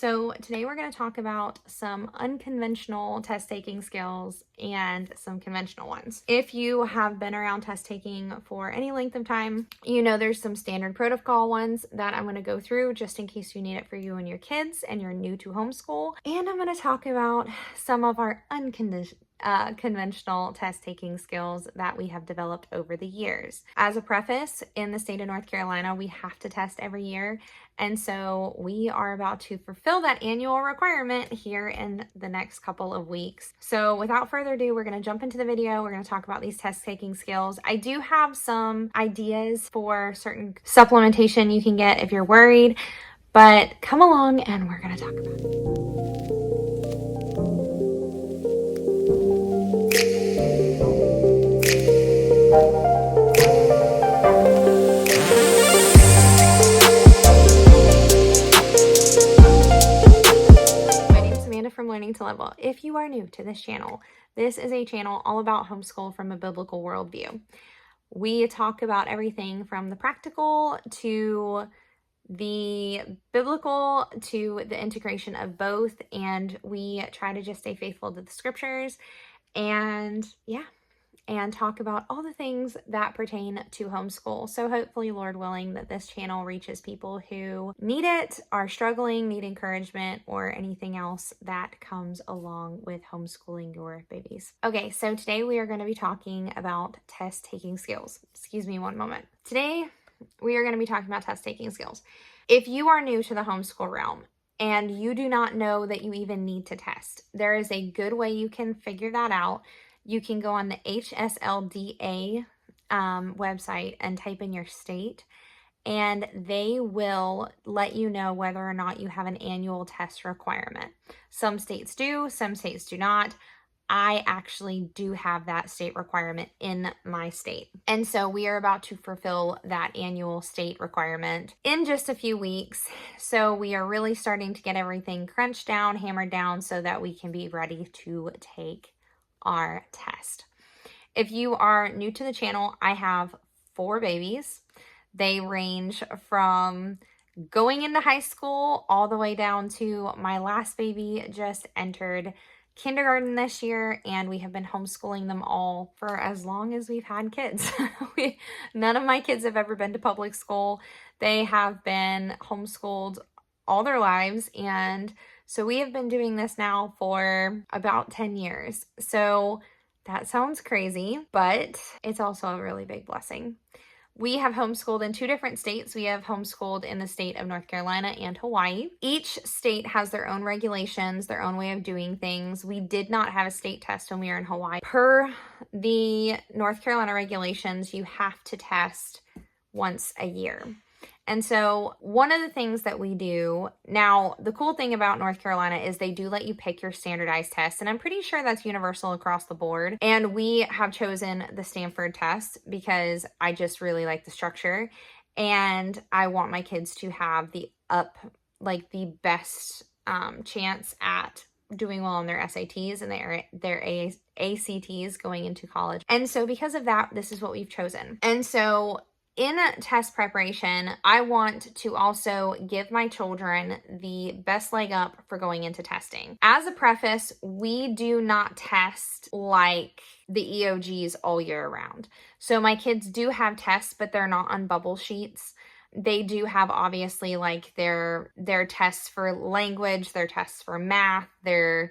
So today we're going to talk about some unconventional test taking skills and some conventional ones. If you have been around test taking for any length of time, you know there's some standard protocol ones that I'm going to go through just in case you need it for you and your kids and you're new to homeschool. And I'm going to talk about some of our conventional test taking skills that we have developed over the years. As a preface, in the state of North Carolina, we have to test every year. And so we are about to fulfill that annual requirement here in the next couple of weeks. So without further ado, we're going to jump into the video. We're going to talk about these test taking skills. I do have some ideas for certain supplementation you can get if you're worried, but come along and we're going to talk about it. From Learning to Level. If you are new to this channel, this is a channel all about homeschool from a biblical worldview. We talk about everything from the practical to the biblical to the integration of both, and we try to just stay faithful to the scriptures and talk about all the things that pertain to homeschool. So hopefully, Lord willing, that this channel reaches people who need it, are struggling, need encouragement, or anything else that comes along with homeschooling your babies. Okay, so today we are going to be talking about test taking skills. Excuse me one moment. Today, we are going to be talking about test taking skills. If you are new to the homeschool realm, and you do not know that you even need to test, there is a good way you can figure that out. You can go on the HSLDA website and type in your state, and they will let you know whether or not you have an annual test requirement. Some states do, some states do not. I actually do have that state requirement in my state. And so we are about to fulfill that annual state requirement in just a few weeks. So we are really starting to get everything crunched down, hammered down, so that we can be ready to take our test. If you are new to the channel, I have 4 babies. They range from going into high school all the way down to my last baby just entered kindergarten this year, and we have been homeschooling them all for as long as we've had kids. None of my kids have ever been to public school. They have been homeschooled all their lives, and so we have been doing this now for about 10 years. So that sounds crazy, but it's also a really big blessing. We have homeschooled in 2 different states. We have homeschooled in the state of North Carolina and Hawaii. Each state has their own regulations, their own way of doing things. We did not have a state test when we were in Hawaii. Per the North Carolina regulations, you have to test once a year. And so one of the things that we do now, the cool thing about North Carolina is they do let you pick your standardized test. And I'm pretty sure that's universal across the board. And we have chosen the Stanford test because I just really like the structure. And I want my kids to have the best chance at doing well on their SATs and their ACTs going into college. And so because of that, this is what we've chosen. And so in test preparation, I want to also give my children the best leg up for going into testing. As a preface, we do not test like the EOGs all year round. So my kids do have tests, but they're not on bubble sheets. They do have obviously like their tests for language, their tests for math, their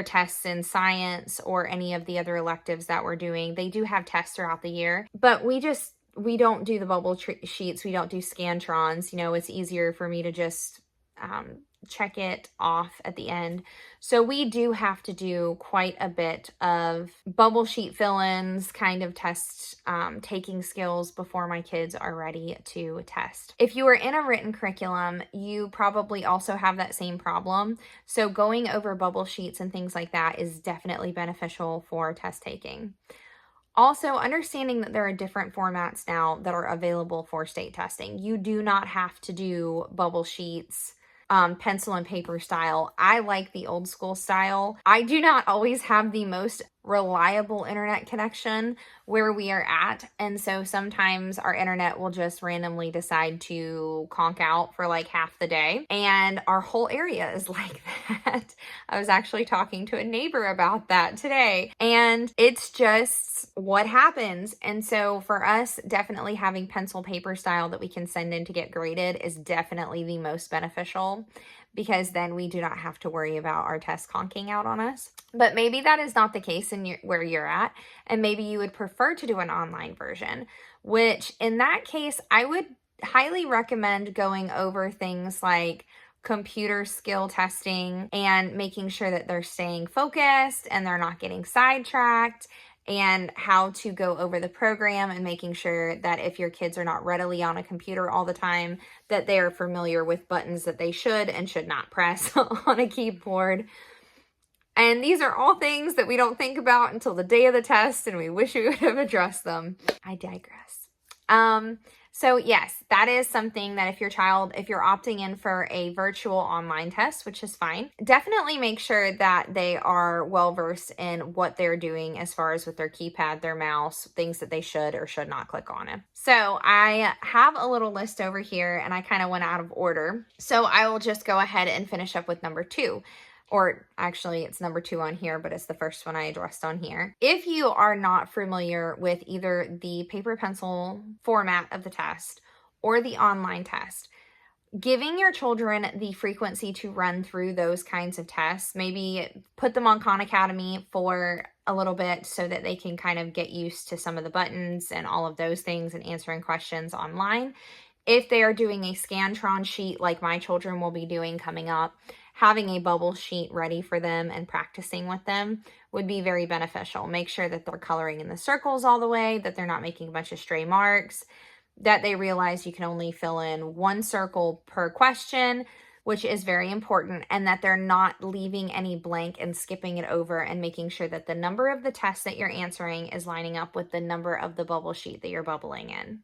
tests in science, or any of the other electives that we're doing. They do have tests throughout the year, but we don't do the bubble sheets. We don't do Scantrons. You know, it's easier for me to just check it off at the end. So we do have to do quite a bit of bubble sheet fill-ins, kind of test taking skills before my kids are ready to test. If you are in a written curriculum, you probably also have that same problem. So going over bubble sheets and things like that is definitely beneficial for test taking. Also, understanding that there are different formats now that are available for state testing. You do not have to do bubble sheets, pencil and paper style. I like the old school style. I do not always have the most reliable internet connection where we are at. And so sometimes our internet will just randomly decide to conk out for like half the day. And our whole area is like that. I was actually talking to a neighbor about that today. And it's just what happens. And so for us, definitely having pencil paper style that we can send in to get graded is definitely the most beneficial, because then we do not have to worry about our test conking out on us. But maybe that is not the case in where you're at, and maybe you would prefer to do an online version, which in that case, I would highly recommend going over things like computer skill testing and making sure that they're staying focused and they're not getting sidetracked, and how to go over the program and making sure that if your kids are not readily on a computer all the time, that they are familiar with buttons that they should and should not press on a keyboard. And these are all things that we don't think about until the day of the test, and we wish we would have addressed them. I digress. So yes, that is something that if you're opting in for a virtual online test, which is fine, definitely make sure that they are well-versed in what they're doing as far as with their keypad, their mouse, things that they should or should not click on it. So I have a little list over here, and I kind of went out of order. So I will just go ahead and finish up with number 2. Or actually it's number 2 on here, but it's the first one I addressed on here. If you are not familiar with either the paper pencil format of the test or the online test, giving your children the frequency to run through those kinds of tests, maybe put them on Khan Academy for a little bit so that they can kind of get used to some of the buttons and all of those things and answering questions online. If they are doing a Scantron sheet like my children will be doing coming up, having a bubble sheet ready for them and practicing with them would be very beneficial. Make sure that they're coloring in the circles all the way, that they're not making a bunch of stray marks, that they realize you can only fill in 1 circle per question, which is very important, and that they're not leaving any blank and skipping it over, and making sure that the number of the test that you're answering is lining up with the number of the bubble sheet that you're bubbling in.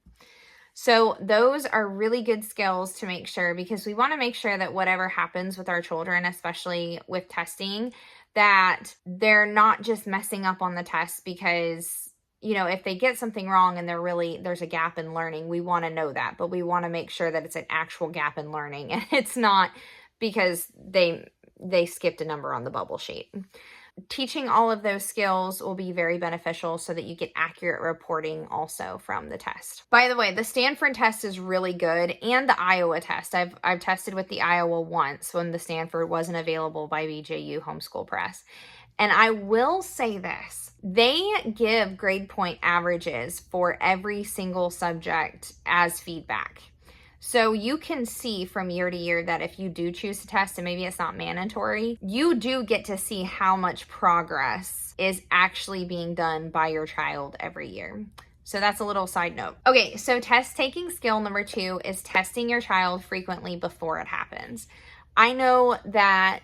So those are really good skills to make sure, because we want to make sure that whatever happens with our children, especially with testing, that they're not just messing up on the test because, you know, if they get something wrong and there's a gap in learning, we want to know that, but we want to make sure that it's an actual gap in learning and it's not because they skipped a number on the bubble sheet. Teaching all of those skills will be very beneficial so that you get accurate reporting also from the test. By the way, the Stanford test is really good, and the Iowa test. I've tested with the Iowa once when the Stanford wasn't available by BJU Homeschool Press. And I will say this, they give grade point averages for every single subject as feedback. So you can see from year to year that if you do choose to test, and maybe it's not mandatory, you do get to see how much progress is actually being done by your child every year. So that's a little side note. Okay, so test taking skill number 2 is testing your child frequently before it happens. I know that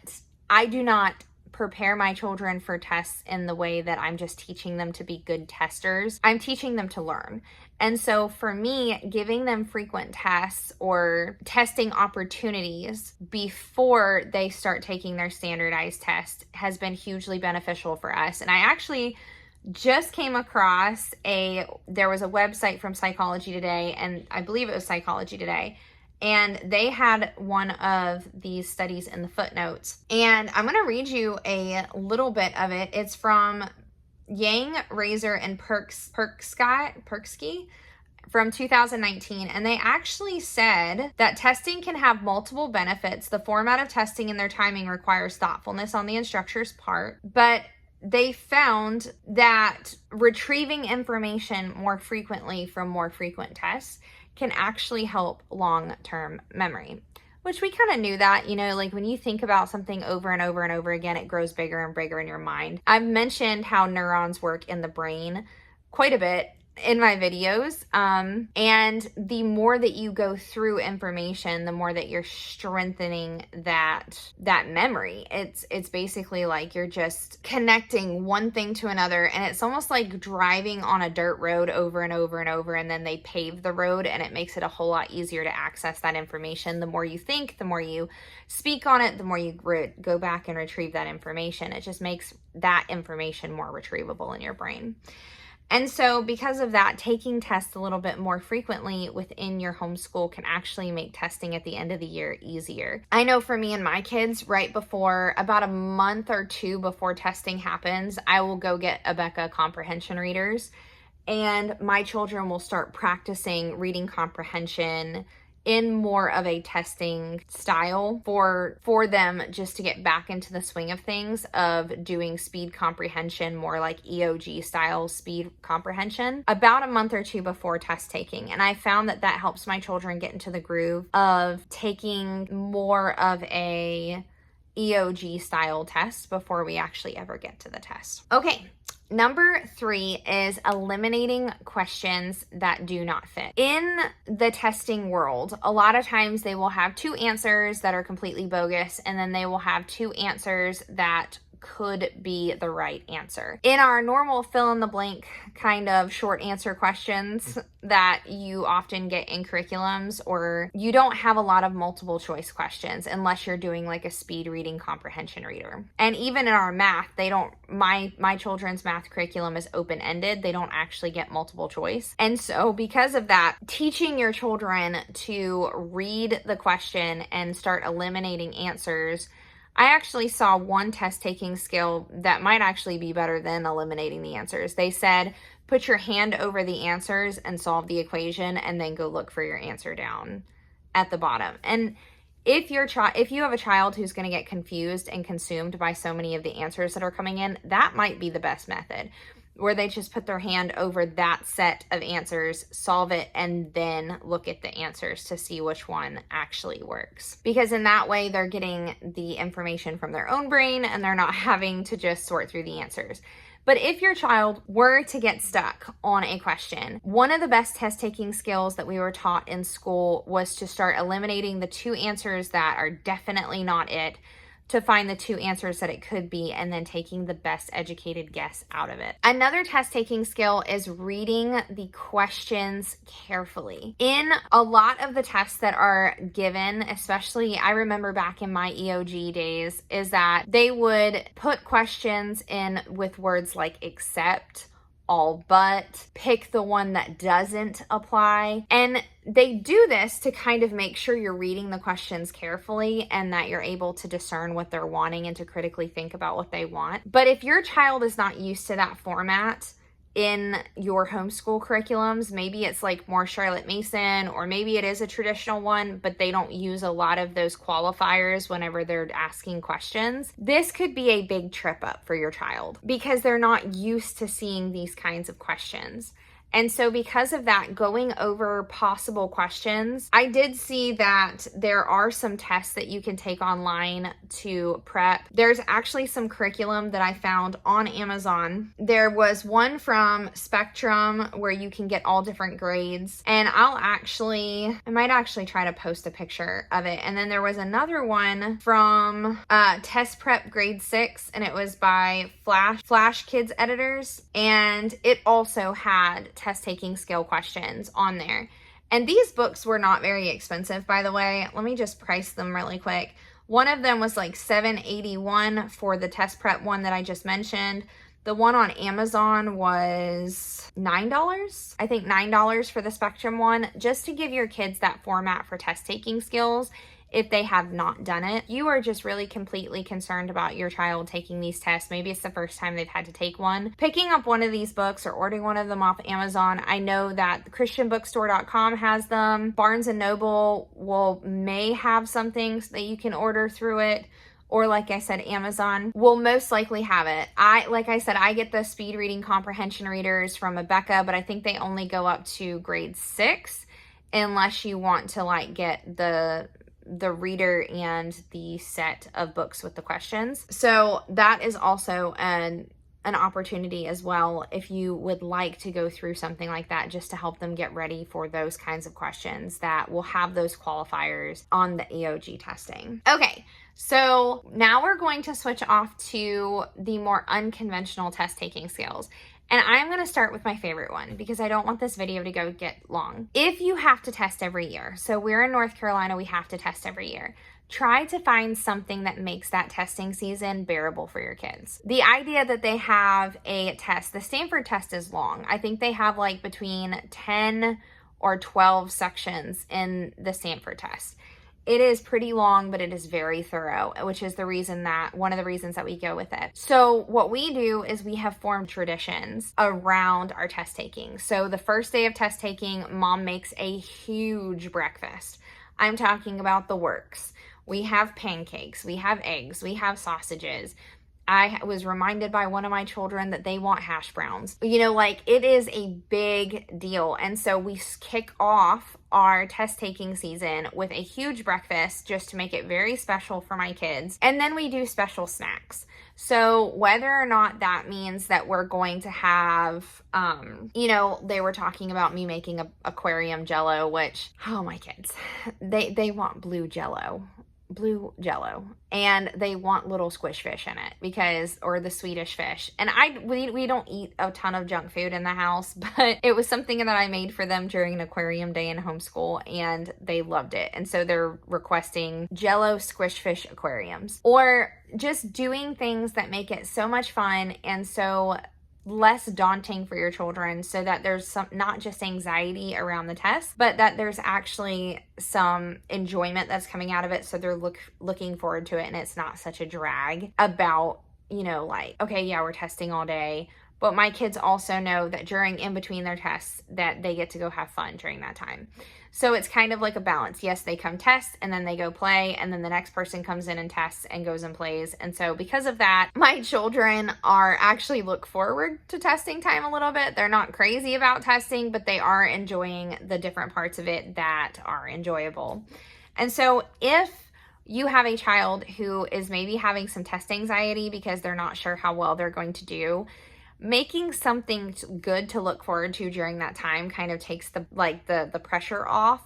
I do not prepare my children for tests in the way that I'm just teaching them to be good testers. I'm teaching them to learn. And so for me, giving them frequent tests or testing opportunities before they start taking their standardized test has been hugely beneficial for us. And I actually just came across there was a website from Psychology Today, and I believe it was Psychology Today, and they had one of these studies in the footnotes. And I'm going to read you a little bit of it. It's from Yang, Razor, and Perksky from 2019, and they actually said that testing can have multiple benefits. The format of testing and their timing requires thoughtfulness on the instructor's part, but they found that retrieving information more frequently from more frequent tests can actually help long-term memory, which we kind of knew that, you know, like when you think about something over and over and over again, it grows bigger and bigger in your mind. I've mentioned how neurons work in the brain quite a bit in my videos. And the more that you go through information, the more that you're strengthening that memory. It's basically like you're just connecting one thing to another, and it's almost like driving on a dirt road over and over and over, and then they pave the road, and it makes it a whole lot easier to access that information. The more you think, the more you speak on it, the more you go back and retrieve that information. It just makes that information more retrievable in your brain. And so because of that, taking tests a little bit more frequently within your homeschool can actually make testing at the end of the year easier. I know for me and my kids, right before, about a month or two before testing happens, I will go get Abeka comprehension readers, and my children will start practicing reading comprehension in more of a testing style for them, just to get back into the swing of things of doing speed comprehension, more like EOG style speed comprehension, about a month or two before test taking. And I found that helps my children get into the groove of taking more of a EOG style test before we actually ever get to the test. Okay. Number 3 is eliminating questions that do not fit. In the testing world, a lot of times they will have 2 answers that are completely bogus, and then they will have 2 answers that could be the right answer. In our normal fill in the blank kind of short answer questions that you often get in curriculums, or you don't have a lot of multiple choice questions unless you're doing like a speed reading comprehension reader. And even in our math, they don't, my children's math curriculum is open-ended. They don't actually get multiple choice. And so because of that, teaching your children to read the question and start eliminating answers, I actually saw one test taking skill that might actually be better than eliminating the answers. They said, put your hand over the answers and solve the equation, and then go look for your answer down at the bottom. And if you have a child who's going to get confused and consumed by so many of the answers that are coming in, that might be the best method, where they just put their hand over that set of answers, solve it, and then look at the answers to see which one actually works. Because in that way, they're getting the information from their own brain, and they're not having to just sort through the answers. But if your child were to get stuck on a question, one of the best test-taking skills that we were taught in school was to start eliminating the 2 answers that are definitely not it, to find the 2 answers that it could be, and then taking the best educated guess out of it. Another test-taking skill is reading the questions carefully. In a lot of the tests that are given, especially I remember back in my EOG days, is that they would put questions in with words like except, all but, pick the one that doesn't apply. And they do this to kind of make sure you're reading the questions carefully and that you're able to discern what they're wanting and to critically think about what they want. But if your child is not used to that format in your homeschool curriculums, maybe it's like more Charlotte Mason, or maybe it is a traditional one, but they don't use a lot of those qualifiers whenever they're asking questions. This could be a big trip up for your child because they're not used to seeing these kinds of questions. And so because of that, going over possible questions, I did see that there are some tests that you can take online to prep. There's actually some curriculum that I found on Amazon. There was one from Spectrum where you can get all different grades, and I might actually try to post a picture of it. And then there was another one from Test Prep Grade 6, and it was by Flash Kids Editors, and it also had test-taking skill questions on there. And these books were not very expensive, by the way. Let me just price them really quick. One of them was like $7.81 for the test prep one that I just mentioned. The one on Amazon was $9. I think $9 for the Spectrum one, just to give your kids that format for test-taking skills. If they have not done it, you are just really completely concerned about your child taking these tests. Maybe it's the first time they've had to take one. Picking up one of these books or ordering one of them off Amazon. I know that christianbookstore.com has them. Barnes & Noble may have something that you can order through it. Or like I said, Amazon will most likely have it. Like I said, I get the speed reading comprehension readers from Abeka, but I think they only go up to grade 6 unless you want to like get the reader and the set of books with the questions. So that is also an opportunity as well if you would like to go through something like that, just to help them get ready for those kinds of questions that will have those qualifiers on the EOG testing. Okay, so now we're going to switch off to the more unconventional test taking skills. And I'm going to start with my favorite one because I don't want this video to get long. If you have to test every year, so we're in North Carolina, we have to test every year. Try to find something that makes that testing season bearable for your kids. The idea that they have a test, the Stanford test is long. I think they have like between 10 or 12 sections in the Stanford test. It is pretty long, but it is very thorough, which is one of the reasons that we go with it. So what we do is we have formed traditions around our test taking. So the first day of test taking, mom makes a huge breakfast. I'm talking about the works. We have pancakes, we have eggs, we have sausages. I was reminded by one of my children that they want hash browns. Like, it is a big deal. And so we kick off our test taking season with a huge breakfast just to make it very special for my kids. And then we do special snacks. So whether or not that means that we're going to have, they were talking about me making a aquarium Jello, which, oh, my kids, they want blue Jello, and they want little squish fish in it or the Swedish fish. And we don't eat a ton of junk food in the house, but it was something that I made for them during an aquarium day in homeschool, and they loved it. And so they're requesting Jello squish fish aquariums, or just doing things that make it so much fun and so less daunting for your children, so that there's not just anxiety around the test, but that there's actually some enjoyment that's coming out of it. So they're looking forward to it, and it's not such a drag about, like, okay, yeah, we're testing all day. But my kids also know that in between their tests, that they get to go have fun during that time. So it's kind of like a balance. Yes, they come test and then they go play, and then the next person comes in and tests and goes and plays. And so because of that, my children actually look forward to testing time a little bit. They're not crazy about testing, but they are enjoying the different parts of it that are enjoyable. And so if you have a child who is maybe having some test anxiety because they're not sure how well they're going to do, making something good to look forward to during that time kind of takes the pressure off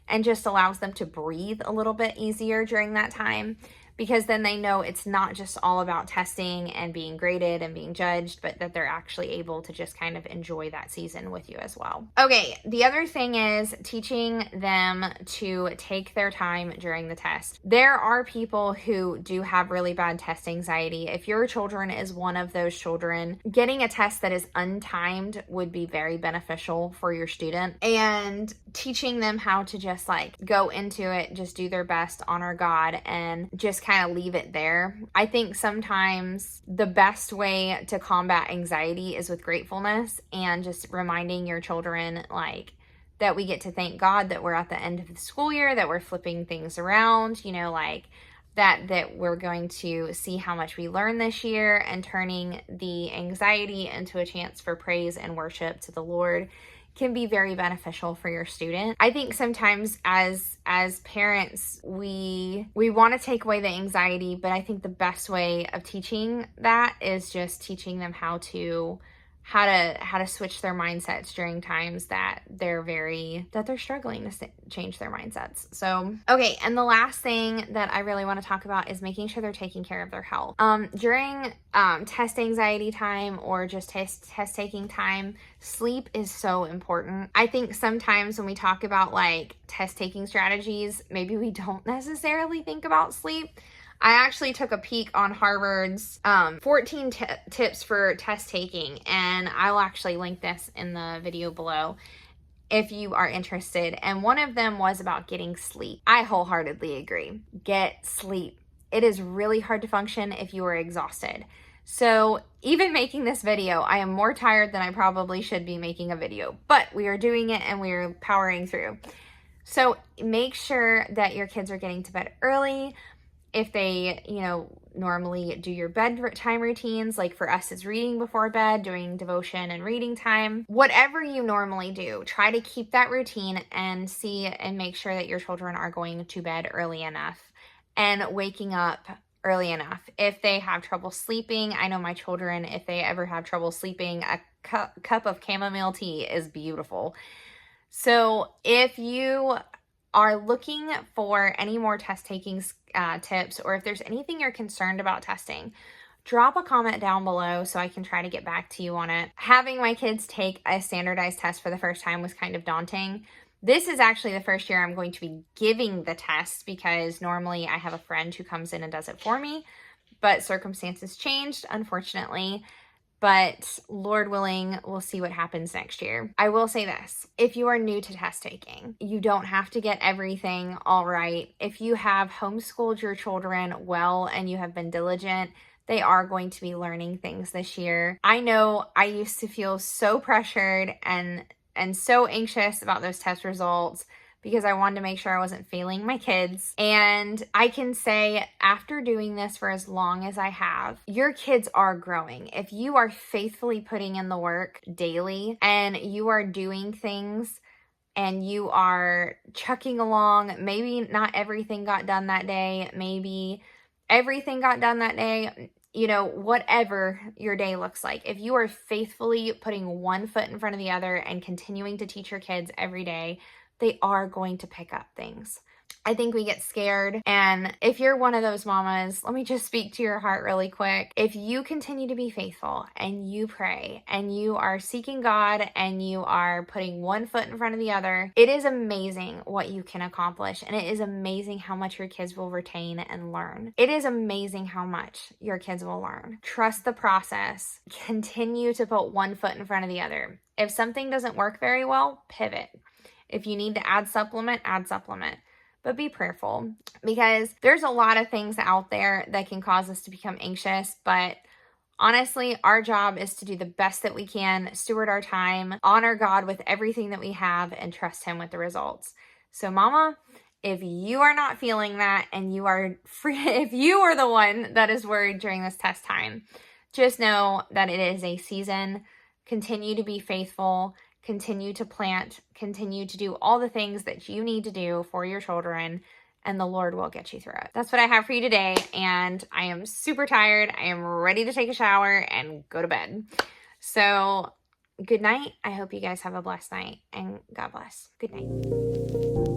and just allows them to breathe a little bit easier during that time, because then they know it's not just all about testing and being graded and being judged, but that they're actually able to just kind of enjoy that season with you as well. Okay, the other thing is teaching them to take their time during the test. There are people who do have really bad test anxiety. If your children is one of those children, getting a test that is untimed would be very beneficial for your student, and teaching them how to just go into it, just do their best, honor God, and just kind of leave it there. I think sometimes the best way to combat anxiety is with gratefulness, and just reminding your children that we get to thank God that we're at the end of the school year, that we're flipping things around, that we're going to see how much we learned this year, and turning the anxiety into a chance for praise and worship to the Lord can be very beneficial for your student. I think sometimes as parents, we want to take away the anxiety, but I think the best way of teaching that is just teaching them how to switch their mindsets during times that they're struggling to change their mindsets. So, okay. And the last thing that I really want to talk about is making sure they're taking care of their health. During test anxiety time, or just test taking time, sleep is so important. I think sometimes when we talk about test taking strategies, maybe we don't necessarily think about sleep. I actually took a peek on Harvard's 14 tips for test taking, and I'll actually link this in the video below if you are interested. And one of them was about getting sleep. I wholeheartedly agree. Get sleep. It is really hard to function if you are exhausted. So even making this video, I am more tired than I probably should be making a video, but we are doing it and we are powering through. So make sure that your kids are getting to bed early. If they, normally do your bedtime routines, like for us, it's reading before bed, doing devotion and reading time. Whatever you normally do, try to keep that routine and make sure that your children are going to bed early enough and waking up early enough. If they have trouble sleeping, I know my children, if they ever have trouble sleeping, a cup of chamomile tea is beautiful. So if you are looking for any more test taking tips, or if there's anything you're concerned about testing, drop a comment down below so I can try to get back to you on it. Having my kids take a standardized test for the first time was kind of daunting. This is actually the first year I'm going to be giving the test, because normally I have a friend who comes in and does it for me, but circumstances changed, unfortunately. But Lord willing, we'll see what happens next year. I will say this: if you are new to test taking, you don't have to get everything all right. If you have homeschooled your children well and you have been diligent, they are going to be learning things this year. I know I used to feel so pressured and so anxious about those test results, because I wanted to make sure I wasn't failing my kids. And I can say, after doing this for as long as I have, your kids are growing. If you are faithfully putting in the work daily and you are doing things and you are chucking along, maybe not everything got done that day, maybe everything got done that day, you know, whatever your day looks like, if you are faithfully putting one foot in front of the other and continuing to teach your kids every day, they are going to pick up things. I think we get scared. And if you're one of those mamas, let me just speak to your heart really quick. If you continue to be faithful and you pray and you are seeking God and you are putting one foot in front of the other, it is amazing what you can accomplish. And it is amazing how much your kids will retain and learn. It is amazing how much your kids will learn. Trust the process. Continue to put one foot in front of the other. If something doesn't work very well, pivot. If you need to add supplement, add supplement. But be prayerful, because there's a lot of things out there that can cause us to become anxious. But honestly, our job is to do the best that we can, steward our time, honor God with everything that we have, and trust Him with the results. So mama, if you are not feeling that and you are free, if you are the one that is worried during this test time, just know that it is a season. Continue to be faithful. Continue to plant, continue to do all the things that you need to do for your children, and the Lord will get you through it. That's what I have for you today, and I am super tired. I am ready to take a shower and go to bed. So good night. I hope you guys have a blessed night, and God bless. Good night.